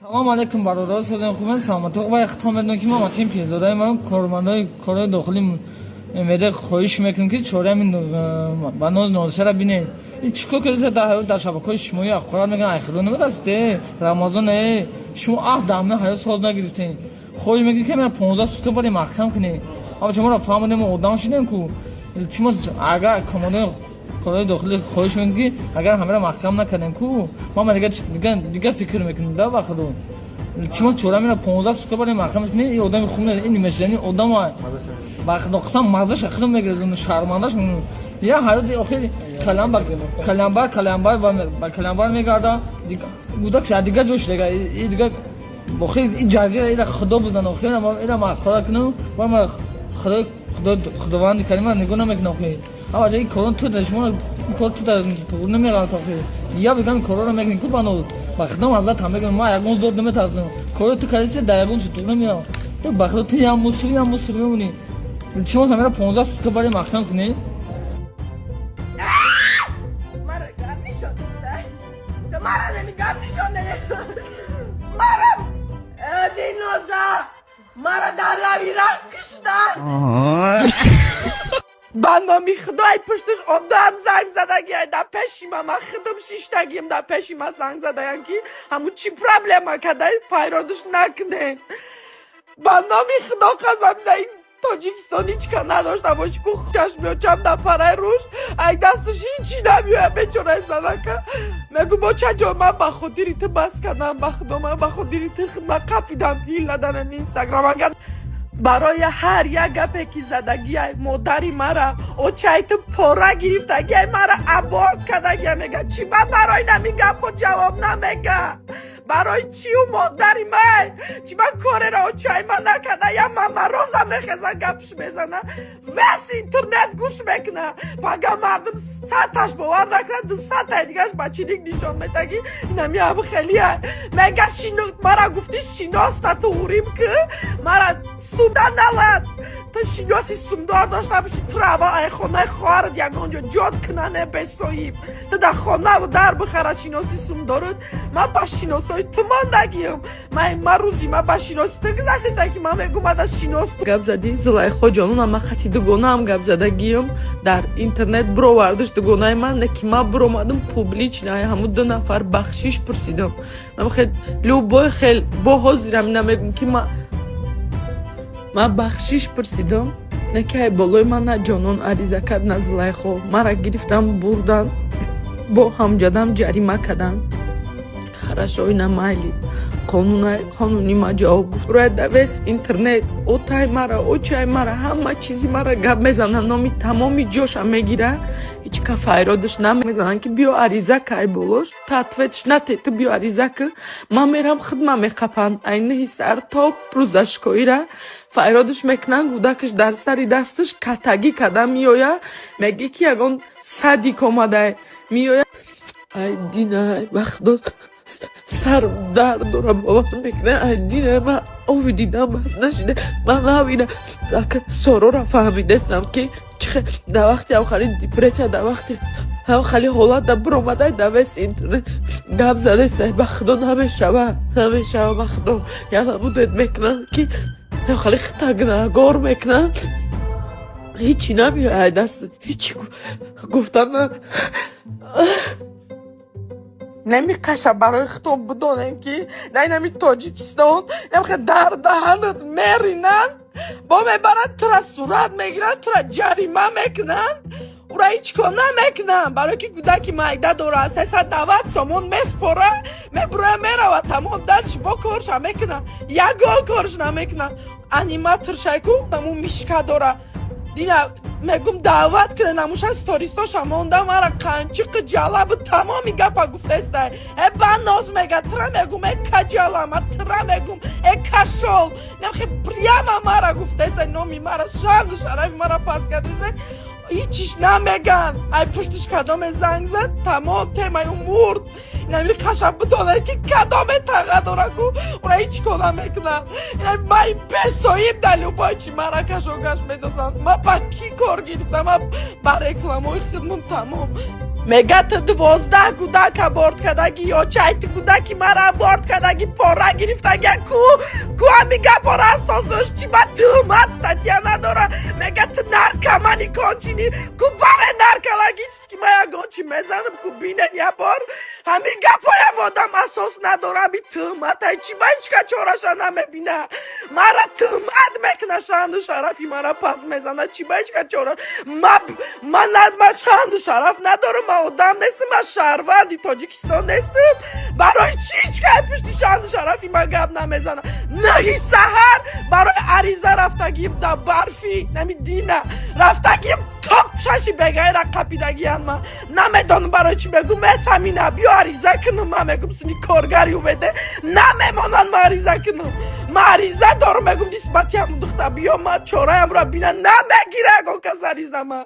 салом алейкум бародаро созен хубен саломатоқ ба ихтиом медонем ки мо матин пирзодаи мо кормандаи кораи дохилӣ меде хоҳиш мекунем ки чораи ба ноз нозишара бинед чӣ кор кардиса дар шабакаҳои иҷтимоӣ ақорат мекунед ай худо намедасте рамазон шумо аҳд амна ҳаёт соз нагирифтед хоҳиш мекунед ки мера 15 сутка барем маҳкам кунед ама шуморо фаҳмидем мо одам шудем ку чимо агар командаи кораи дохилӣ хоҳиш мекунем ки агар ҳамеро маҳкам накардем ку ма дига фикр мекунем да ба худо чимо чора мера 15 сутка барем маҳкам кунед ин одами хуб не ин мешани одам ба худо қасам мазаша худо мегирезм шармандаш я ҳаёти охир калянбар мегарда гудак дига ҷош дега дига охир ин ҷазира ира худо бизан охир ира маъқора кунам ва ма худованди карима нигоҳ намекунам охир ава ҷаи корон ту да шумо кор ту да тур намерам охир я бигам корора мекунем ку бано ба худо маззат ҳам мекунем ма ягон зод наметарсам кори ту кардиса да ягон чутур намеям ту ба худо ту ям мусули мемонӣ чимо самера 15 сутка бари маҳкам кунед ба номи худои пушташ одам занг задагиай да пеши ма худам шиштагием да пеши ма занг задаям ки ҳаму чӣ проблема кадай файродаш накунен ба номи худо қасам да ин тоҷикистон ҳичка надошта боши ку чашмиочам да параи рӯш ак дасташ ҳичи намеоя бечораи занака мегу бочаҷо ман ба хотири ту бас кардам ба худо ман ба хотири ту хидмат қапидам ки ин ладанам инстаграм агар барои ҳар як гапе ки задагиай модари мара очаи ту пора гирифтагиай мара аборт кардагиай мега чӣ ман барои намин гапо ҷавоб намега барои чию модари май чӣ ман корера очаи ман накарда я мама роза мехеза гапш мезана вес интернет гӯш мекуна пага мардум саташ бовар накуна 200 дигаш ба чиник нишон метаги инами ҳам хелиай мега мара гуфти шиноста ту урим ки мара сумда налад ту шиноси сумдор дошта боши трава ай хонаи хоҳарат ягонҷо ҷод кунане бесоиб ту да хонаву дар бихара шиноси сумдорут ман ба шиносои ту мондагием ма рӯзи ма ба шиноси ту гузаштеста ки ман мегумада шинос гап зади зулайхо ҷонуна ма хати дугонаам гап задагием дар интернет бировардаш дугонаи ман не ки ман биромадам публично ҳаму 2 нафар бахшиш пурсидам любой хел бо ҳозирам намегум ки ма бахшиш пурсидам не ки ай болои ман на ҷонон ариза кард на зулайхо мара гирифтан бурдан бо ҳамҷадам ҷарима кардан харашои на майли қонуни ма ҷавоб гуфт рояда вес интернет отай мара очай мара ҳама чизи мара гап мезана номи тамоми ҷоша мегира ҳеч ка файродаш намезанан ки биё ариза кай болош ту ответш нате ту биё ариза ки ман мерам хидма меқапанд айни сар то рӯзашкоира файродаш мекунанд гудакаш дар сари дасташ катагӣ када меоя меги ки ягон садик омадай меоя ай дина ай бахдо сар дард дора бовар мекунем ай дина ман ови дидам бас нашиде ман навида сороро фаҳмидестам ки да вақти авхали депрессия да вақти авхали ҳолат да биромадай да вес интернет гап задестай ба худо намешава ба худо яна будед мекунанд ки авхали хитагнагор мекунанд ҳичи намеояй дастат ҳичи гуфтан намеқаша барои хитоб бидонем ки дар нами тоҷикистон дар даҳанат меринанд бо мебаранд тура сурат мегиранд тура ҷарима мекунанд ура ҳеч кор намекунанд барое ки кӯдаки майда дора 390 сомон меспора мебуроя мерава тамом дадш бо корша мекунанд ягон корш намекунанд аниматоршайку таму мишка дора дина мегум даъват кунед намуша стористоша монда мара қанчиқи ҷалабу тамоми гапа гуфтестай ба ноз мега тра мегум каҷалама тра мегум кашол намхе прямо мара гуфтестай номи мара шану шарафи мара пас кардестай ҳичиш намеган ай пуштиш кадоме занг зад тамом темаи мурд инами қаша бидонед ки кадоме таға дораку ура ҳеч кор намекунад инами май бесоиб да любойчи мара кашогаш медозанд ма ба ки кор гирифтам ма ба рекламаҳои хидмам тамом мегат 12 кудака борт кадаги ё чайти кудаки мара борт кадаги пора гирифтаган ку амига пора асосош чи ба тӯҳмат статья надора мегат наркомани кончини ку баре наркологически ма ягон чи мезанам ку бинен я бор ҳамин гапоям одам асос надора би тӯҳматай чи ба ҳеч ка чораша намебина мара тӯҳмат мекуна шаҳнду шарафи мара пас мезана чи ба ҳеч ка чора ман шаҳнду шараф надорам ман одам нестам ман шаҳрванди тоҷикистон нестам барои чи ҳеч ка пишти шаҳнду шарафи ман гап намезана наҳи саҳар барои ариза рафтагием да барфи намидина рафтагием топ шаши бегайра қапидагиам ман намедонам барои чи бегум мес ҳамина биё ариза кунам ман мегум сини коргари уведе намемонанд ман ариза кунам ман ариза дорам мегум нисбати ҳамун духтар биё ман чораямро бина намегира ягон кас ариза ман